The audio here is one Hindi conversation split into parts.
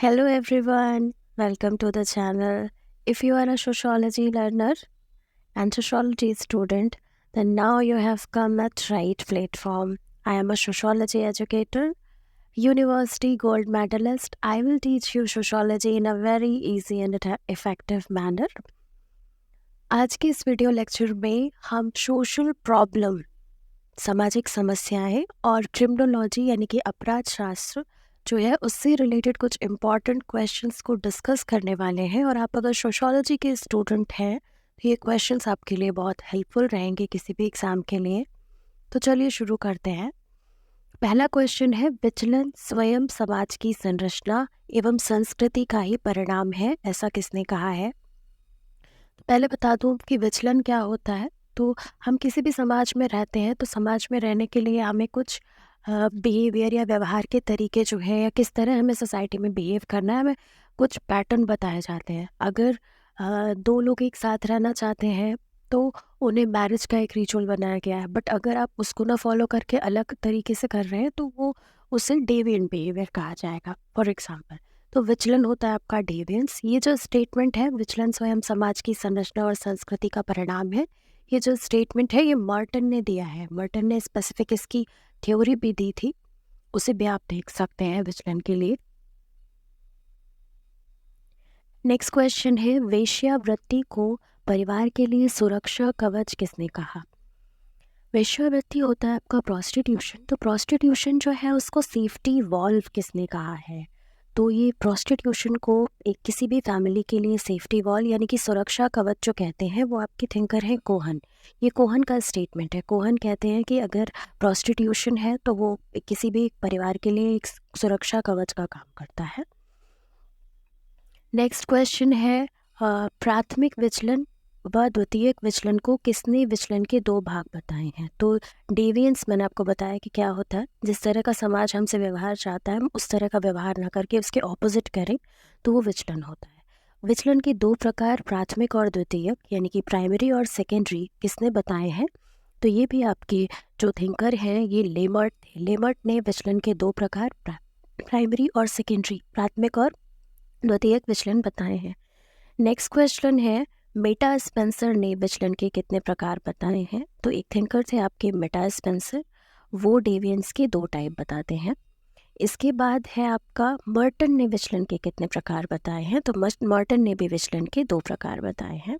Hello everyone, welcome to the channel. If you are a sociology learner and sociology student, then now you have come at right platform. I am a sociology educator, university gold medalist. I will teach you sociology in a very easy and effective manner. आज के इस वीडियो लेक्चर में हम सोशल प्रॉब्लम, सामाजिक समस्याएं और क्रिमिनोलॉजी यानी कि अपराध शास्त्र जो है उससे रिलेटेड कुछ इम्पॉर्टेंट क्वेश्चंस को डिस्कस करने वाले हैं। और आप अगर सोशोलॉजी के स्टूडेंट हैं तो ये क्वेश्चंस आपके लिए बहुत हेल्पफुल रहेंगे किसी भी एग्ज़ाम के लिए। तो चलिए शुरू करते हैं। पहला क्वेश्चन है, विचलन स्वयं समाज की संरचना एवं संस्कृति का ही परिणाम है, ऐसा किसने कहा है? तो पहले बता दूं कि विचलन क्या होता है। तो हम किसी भी समाज में रहते हैं तो समाज में रहने के लिए हमें कुछ बिहेवियर या व्यवहार के तरीके जो है या किस तरह हमें सोसाइटी में बिहेव करना है, हमें कुछ पैटर्न बताए जाते हैं। अगर दो लोग एक साथ रहना चाहते हैं तो उन्हें मैरिज का एक रिचुअल बनाया गया है, बट अगर आप उसको ना फॉलो करके अलग तरीके से कर रहे हैं तो वो उसे डेविएंट बिहेवियर कहा जाएगा, फॉर एग्जाम्पल। तो विचलन होता है आपका डेविएंस। ये जो स्टेटमेंट है, विचलन स्वयं समाज की संरचना और संस्कृति का परिणाम है, ये जो स्टेटमेंट है ये मर्टन ने दिया है। मर्टन ने स्पेसिफिक इसकी थ्योरी भी दी थी, उसे भी आप देख सकते हैं विचलन के लिए। नेक्स्ट क्वेश्चन है, वेश्यावृत्ति को परिवार के लिए सुरक्षा कवच किसने कहा? वेश्यावृत्ति होता है आपका प्रोस्टिट्यूशन। तो प्रोस्टिट्यूशन जो है उसको सेफ्टी वॉल्व किसने कहा है? तो ये प्रोस्टिट्यूशन को एक किसी भी फैमिली के लिए सेफ्टी वॉल यानी कि सुरक्षा कवच जो कहते हैं वो आपके थिंकर हैं कोहन। ये कोहन का स्टेटमेंट है। कोहन कहते हैं कि अगर प्रोस्टिट्यूशन है तो वो किसी भी परिवार के लिए एक सुरक्षा कवच का काम करता है। नेक्स्ट क्वेश्चन है, प्राथमिक विचलन व द्वितीयक विचलन को किसने विचलन के दो भाग बताए हैं? तो डेविएंस मैंने आपको बताया कि क्या होता है, जिस तरह का समाज हमसे व्यवहार चाहता है हम उस तरह का व्यवहार ना करके उसके ऑपोजिट करें तो वो विचलन होता है। विचलन के दो प्रकार प्राथमिक और द्वितीयक यानी कि प्राइमरी और सेकेंडरी किसने बताए हैं? तो ये भी आपके जो थिंकर हैं ये लेमर्ट थे। लेमर्ट ने विचलन के दो प्रकार प्राइमरी और सेकेंडरी, प्राथमिक और द्वितीयक विचलन बताए हैं। नेक्स्ट क्वेश्चन है, मेटा स्पेंसर ने विचलन के कितने प्रकार बताए हैं? तो एक थिंकर थे आपके मेटा स्पेंसर, वो डेविएंस के दो टाइप बताते हैं। इसके बाद है आपका मर्टन ने विचलन के कितने प्रकार बताए हैं? तो मर्टन ने भी विचलन के दो प्रकार बताए हैं।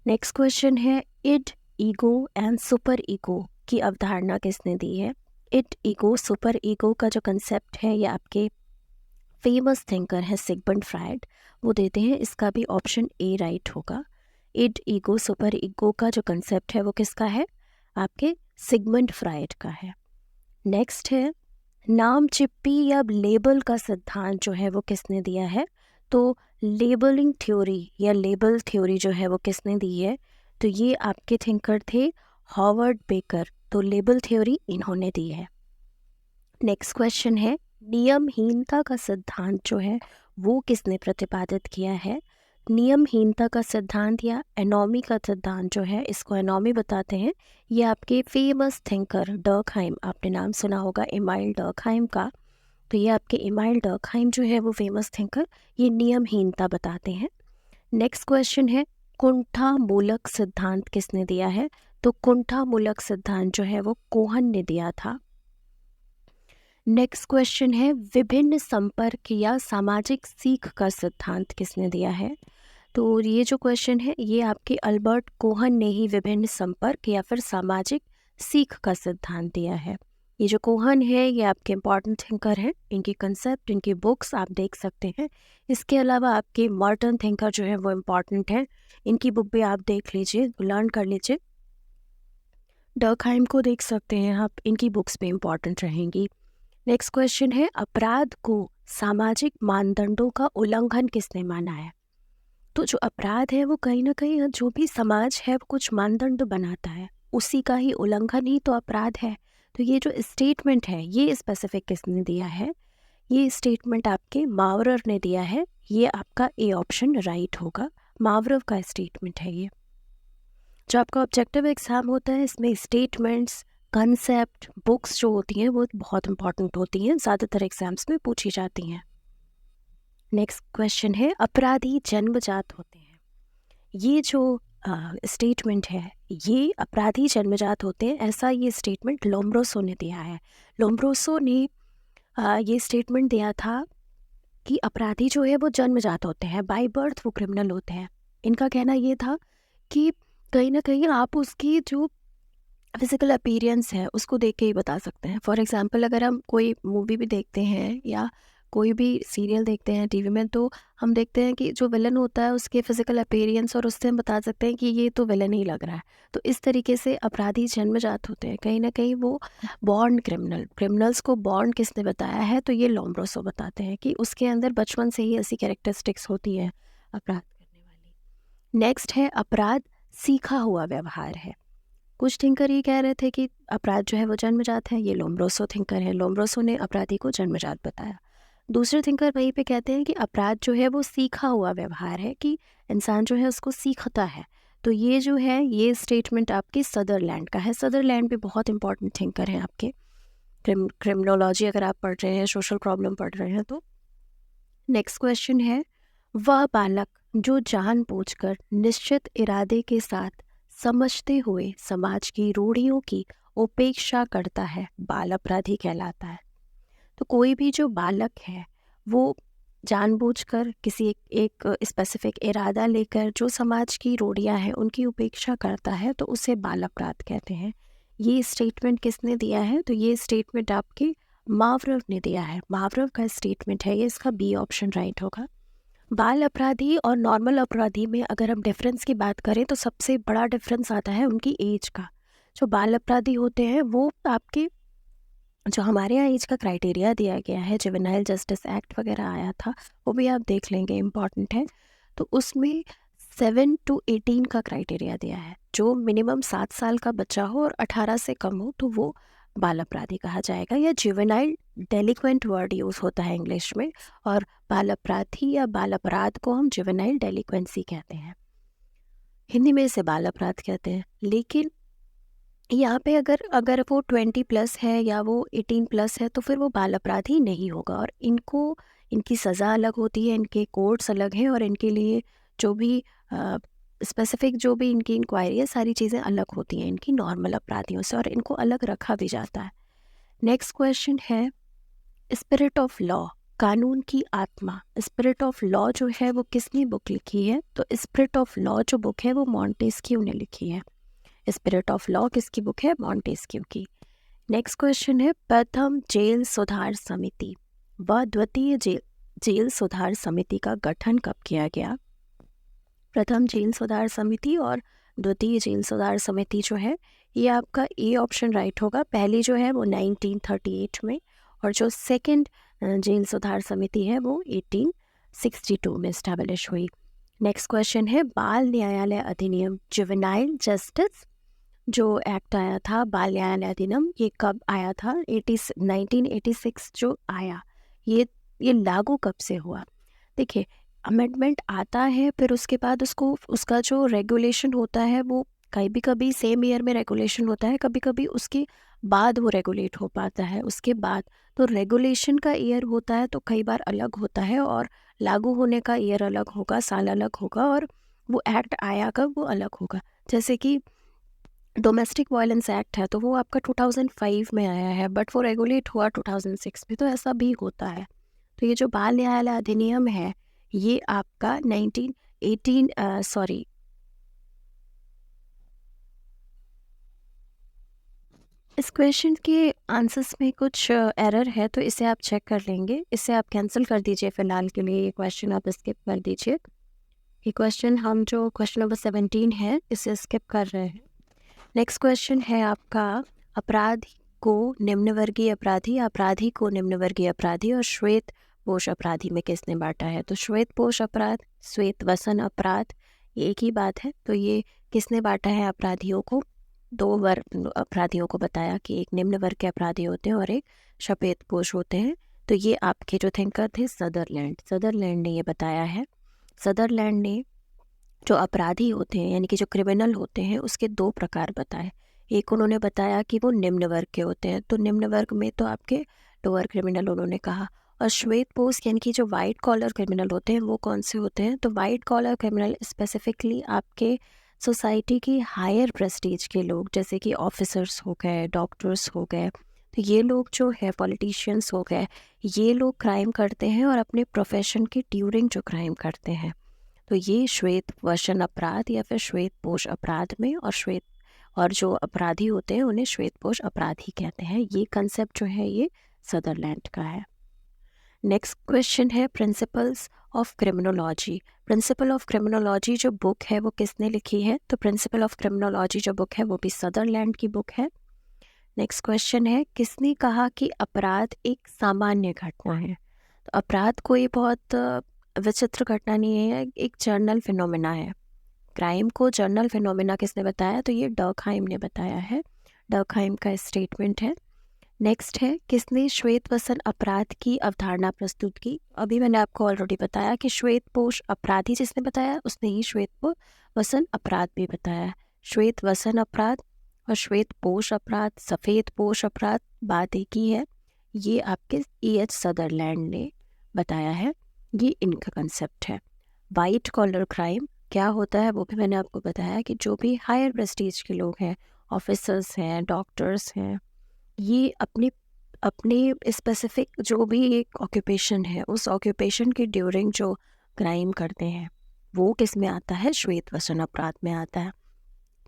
नेक्स्ट क्वेश्चन है, id, ego and super ego की अवधारणा किसने दी है? इड, ईगो, सुपर ईगो का जो कंसेप्ट है ये आपके फेमस थिंकर है सिगमंड फ्रायड, वो देते हैं। इसका भी ऑप्शन ए राइट होगा। इड, ईगो, सुपर ईगो का जो कंसेप्ट है वो किसका है? आपके सिगमंड फ्रायड का है। नेक्स्ट है, नाम चिप्पी या लेबल का सिद्धांत जो है वो किसने दिया है? तो लेबलिंग थ्योरी या लेबल थ्योरी जो है वो किसने दी है? तो ये आपके थिंकर थे हॉवर्ड बेकर, तो लेबल थ्योरी इन्होंने दी है। नेक्स्ट क्वेश्चन है, नियमहीनता का सिद्धांत जो है वो किसने प्रतिपादित किया है? नियमहीनता का सिद्धांत या एनॉमी का सिद्धांत जो है, इसको एनॉमी बताते हैं, ये आपके फेमस थिंकर डर्कहाइम, आपने नाम सुना होगा इमाइल डर्कहाइम का। तो ये आपके इमाइल डर्कहाइम जो है वो फेमस थिंकर, ये नियमहीनता बताते हैं। नेक्स्ट क्वेश्चन है, कुंठा मूलक सिद्धांत किसने दिया है? तो कुंठा मूलक सिद्धांत जो है वो कोहन ने दिया था। नेक्स्ट क्वेश्चन है, विभिन्न संपर्क या सामाजिक सीख का सिद्धांत किसने दिया है? तो ये जो क्वेश्चन है ये आपके अल्बर्ट कोहन ने ही विभिन्न संपर्क या फिर सामाजिक सीख का सिद्धांत दिया है। ये जो कोहन है ये आपके इम्पॉर्टेंट थिंकर हैं, इनकी कंसेप्ट, इनकी बुक्स आप देख सकते हैं। इसके अलावा आपके मॉर्टन थिंकर जो है वो इम्पॉर्टेंट है, इनकी बुक भी आप देख लीजिए, लर्न कर लीजिए। डर्कहाइम को देख सकते हैं आप, इनकी बुक्स भी इम्पॉर्टेंट रहेंगी। नेक्स्ट क्वेश्चन है, अपराध को सामाजिक मानदंडों का उल्लंघन किसने माना है? तो जो अपराध है वो कहीं ना कहीं जो भी समाज है वो कुछ मानदंड बनाता है, उसी का ही उल्लंघन ही तो अपराध है। तो ये जो स्टेटमेंट है ये स्पेसिफिक किसने दिया है? ये स्टेटमेंट आपके मावरर ने दिया है। ये आपका ए ऑप्शन राइट होगा, मावरर का स्टेटमेंट है ये। जो आपका ऑब्जेक्टिव एग्जाम होता है इसमें स्टेटमेंट्स, कंसेप्ट, बुक्स जो होती हैं वो बहुत इंपॉर्टेंट होती हैं, ज़्यादातर एग्जाम्स में पूछी जाती हैं। नेक्स्ट क्वेश्चन है, अपराधी जन्मजात होते हैं। ये जो स्टेटमेंट है, ये अपराधी जन्मजात होते हैं, ऐसा ये स्टेटमेंट लोम्ब्रोसो ने दिया है। लोम्ब्रोसो ने ये स्टेटमेंट दिया था कि अपराधी जो है वो जन्मजात होते हैं, बाय बर्थ वो क्रिमिनल होते हैं। इनका कहना ये था कि कहीं ना कहीं आप उसकी जो फिजिकल अपीयरेंस है उसको देख के ही बता सकते हैं। फॉर एग्जांपल, अगर हम कोई मूवी भी देखते हैं या कोई भी सीरियल देखते हैं टीवी में, तो हम देखते हैं कि जो विलन होता है उसके फिजिकल अपीयरेंस और उससे हम बता सकते हैं कि ये तो विलन ही लग रहा है। तो इस तरीके से अपराधी जन्मजात होते हैं, कहीं ना कहीं वो बॉर्न क्रिमिनल्स को बॉर्न किसने बताया है, तो ये लोम्ब्रोसो बताते हैं कि उसके अंदर बचपन से ही ऐसी कैरेक्टरिस्टिक्स होती है अपराध करने वाली। नेक्स्ट है, अपराध सीखा हुआ व्यवहार है। कुछ थिंकर ये कह रहे थे कि अपराध जो है वो जन्मजात है, ये लोम्ब्रोसो थिंकर है, लोम्ब्रोसो ने अपराधी को जन्मजात बताया। दूसरे थिंकर वहीं पे कहते हैं कि अपराध जो है वो सीखा हुआ व्यवहार है, कि इंसान जो है उसको सीखता है। तो ये जो है ये स्टेटमेंट आपके सदरलैंड का है। सदरलैंड भी बहुत इंपॉर्टेंट थिंकर हैं आपके क्रिमिनोलॉजी अगर आप पढ़ रहे हैं, सोशल प्रॉब्लम पढ़ रहे हैं तो। नेक्स्ट क्वेश्चन है, वह बालक जो जानबूझकर निश्चित इरादे के साथ समझते हुए समाज की रूढ़ियों की उपेक्षा करता है, बाल अपराधी कहलाता है। तो कोई भी जो बालक है वो जानबूझकर किसी एक स्पेसिफिक इरादा लेकर जो समाज की रूढ़ियां हैं उनकी उपेक्षा करता है, तो उसे बाल अपराध कहते हैं। ये स्टेटमेंट किसने दिया है, तो ये स्टेटमेंट आपके मावरव ने दिया है। मावरव का स्टेटमेंट है ये, इसका बी ऑप्शन राइट होगा। बाल अपराधी और नॉर्मल अपराधी में अगर हम डिफरेंस की बात करें तो सबसे बड़ा डिफरेंस आता है उनकी एज का। जो बाल अपराधी होते हैं वो आपके, जो हमारे यहाँ एज का क्राइटेरिया दिया गया है, जुवेनाइल जस्टिस एक्ट वगैरह आया था, वो भी आप देख लेंगे, इम्पॉर्टेंट है। तो उसमें 7 to 18 का क्राइटेरिया दिया है। जो मिनिमम 7 साल का बच्चा हो और 18 से कम हो तो वो बाल अपराधी कहा जाएगा, या जुवेनाइल डेलिक्वेंट वर्ड यूज़ होता है इंग्लिश में, और बाल अपराधी या बाल अपराध को हम जुवेनाइल डेलिक्वेंसी कहते हैं, हिंदी में इसे बाल अपराध कहते हैं। लेकिन यहाँ पे अगर अगर वो 20+ है या वो 18+ है तो फिर वो बाल अपराधी नहीं होगा, और इनकी सज़ा अलग होती है, इनके कोर्ट्स अलग हैं, और इनके लिए जो भी स्पेसिफिक जो भी इनकी इंक्वायरी है, सारी चीज़ें अलग होती हैं इनकी नॉर्मल अपराधियों से, और इनको अलग रखा भी जाता है। नेक्स्ट क्वेश्चन है, स्पिरिट ऑफ लॉ, कानून की आत्मा। स्पिरिट ऑफ लॉ जो है वो किसने बुक लिखी है, तो स्पिरिट ऑफ लॉ जो बुक है वो मॉन्टेस्क्यू ने लिखी है। स्पिरिट ऑफ लॉ किसकी बुक है, मॉन्टेस्क्यू की। नेक्स्ट क्वेश्चन है, प्रथम जेल सुधार समिति व द्वितीय जेल सुधार समिति का गठन कब किया गया। प्रथम जेल सुधार समिति और द्वितीय जेल सुधार समिति जो है ये आपका ए ऑप्शन राइट होगा। पहली जो है वो 1938 में, और जो सेकंड जेल सुधार समिति है वो 1862 में इस्टेब्लिश हुई। नेक्स्ट क्वेश्चन है, बाल न्यायालय अधिनियम, जुवेनाइल जस्टिस जो एक्ट आया था, बाल न्यायालय अधिनियम, ये कब आया था, 1986 जो आया, ये लागू कब से हुआ। देखिए, अमेंडमेंट आता है, फिर उसके बाद उसका जो रेगुलेशन होता है वो कभी कभी सेम ईयर में रेगुलेशन होता है, कभी कभी उसके बाद वो रेगुलेट हो पाता है उसके बाद। तो रेगुलेशन का ईयर होता है तो कई बार अलग होता है, और लागू होने का ईयर अलग होगा, साल अलग होगा, और वो एक्ट आया कब वो अलग होगा। जैसे कि डोमेस्टिक वायलेंस एक्ट है तो वो आपका 2005 में आया है, बट वो रेगुलेट हुआ 2006 में, तो ऐसा भी होता है। तो ये जो बाल न्यायालय अधिनियम है ये आपका 1918 सॉरी इस क्वेश्चन के आंसर्स में कुछ एरर है, तो इसे आप चेक कर लेंगे, इसे आप कैंसिल कर दीजिए फिलहाल के लिए, ये क्वेश्चन आप स्किप कर दीजिए। ये क्वेश्चन हम जो क्वेश्चन नंबर 17 है इसे स्किप कर रहे हैं। नेक्स्ट क्वेश्चन है आपका, अपराधी को निम्नवर्गीय अपराधी, अपराधी को निम्नवर्गीय अपराधी और श्वेत पोष अपराधी में किसने बांटा है। तो श्वेत पोष अपराध, श्वेत वसन अपराध, ये एक ही बात है। तो ये किसने बांटा है अपराधियों को, 2 वर्ग अपराधियों को बताया कि एक निम्न वर्ग के अपराधी होते हैं और एक श्वेत पोष होते हैं। तो ये आपके जो थिंकर थे सदरलैंड ने ये बताया है। सदरलैंड ने जो अपराधी होते हैं यानी कि जो क्रिमिनल होते हैं उसके 2 प्रकार बताए। एक उन्होंने बताया कि वो निम्न वर्ग के होते हैं, तो निम्न वर्ग में तो आपके लोअर क्रिमिनल उन्होंने कहा, और श्वेत पोस्ट यानी कि जो वाइट कॉलर क्रिमिनल होते हैं वो कौन से होते हैं? तो वाइट कॉलर क्रिमिनल स्पेसिफिकली आपके सोसाइटी की हायर प्रेस्टीज के लोग, जैसे कि ऑफिसर्स हो गए, डॉक्टर्स हो गए, तो ये लोग जो है, पॉलिटिशियंस हो गए, ये लोग क्राइम करते हैं और अपने प्रोफेशन के ड्यूरिंग जो क्राइम करते हैं, तो ये श्वेत वसन अपराध या फिर श्वेत पोष अपराध में, और जो अपराधी होते हैं उन्हें श्वेत पोष अपराधी कहते हैं। ये कंसेप्ट जो है ये सदरलैंड का है। नेक्स्ट क्वेश्चन है principles of criminology. Principle of criminology जो बुक है वो किसने लिखी है? तो प्रिंसिपल ऑफ क्रिमिनोलॉजी जो बुक है वो भी सदरलैंड की बुक है। नेक्स्ट क्वेश्चन है किसने कहा कि अपराध एक सामान्य घटना है? तो अपराध कोई बहुत विचित्र घटना नहीं है, एक जर्नल फिनोमिना है। क्राइम को जर्नल फिनोमिना किसने बताया? तो ये डर्कहाइम ने बताया है, डर्कहाइम का स्टेटमेंट है। नेक्स्ट है किसने श्वेत वसन अपराध की अवधारणा प्रस्तुत की? अभी मैंने आपको ऑलरेडी बताया कि श्वेत पोष अपराधी जिसने बताया उसने ही श्वेत वसन अपराध भी बताया। श्वेत वसन अपराध और श्वेत पोष अपराध, सफ़ेद पोष अपराध बात एक ही है। ये आपके E.H. सदरलैंड ने बताया है, ये इनका कंसेप्ट है। वाइट कॉलर क्राइम क्या होता है वो भी मैंने आपको बताया कि जो भी हायर प्रेस्टीज के लोग हैं, ऑफिसर्स हैं, डॉक्टर्स हैं, ये अपने अपने स्पेसिफिक जो भी एक ऑक्यूपेशन है उस ऑक्यूपेशन के ड्यूरिंग जो क्राइम करते हैं वो किस में आता है? श्वेत वसन अपराध में आता है।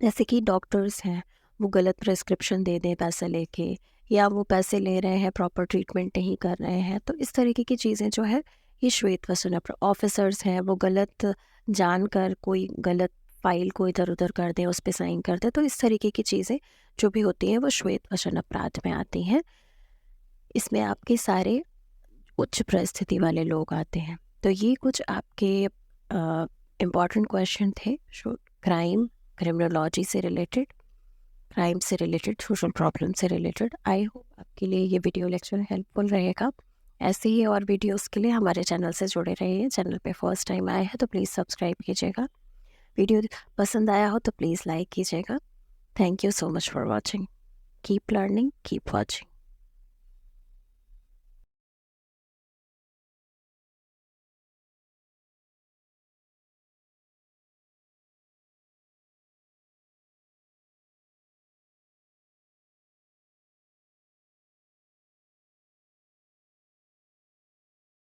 जैसे कि डॉक्टर्स हैं, वो गलत प्रिस्क्रिप्शन दे दें पैसे लेके, या वो पैसे ले रहे हैं प्रॉपर ट्रीटमेंट नहीं कर रहे हैं, तो इस तरीके की चीज़ें जो है ये श्वेत वसन अपराध। ऑफिसर्स हैं, वो गलत जानकर कोई गलत फाइल को इधर उधर कर दें, उस पर साइन कर दें, तो इस तरीके की चीज़ें जो भी होती हैं वो श्वेत वसन अपराध में आती हैं। इसमें आपके सारे उच्च परिस्थिति वाले लोग आते हैं। तो ये कुछ आपके इम्पॉर्टेंट क्वेश्चन थे क्राइम, क्रिमिनोलॉजी से रिलेटेड, क्राइम से रिलेटेड, सोशल प्रॉब्लम से रिलेटेड। आई होप आपके लिए ये वीडियो लेक्चर हेल्पफुल रहेगा। ऐसे ही और वीडियोस के लिए हमारे चैनल से जुड़े रहिए। चैनल पे फर्स्ट टाइम आए हैं तो प्लीज़ सब्सक्राइब कीजिएगा। वीडियो पसंद आया हो तो प्लीज़ लाइक कीजिएगा। Thank you so much for watching. Keep learning, keep watching.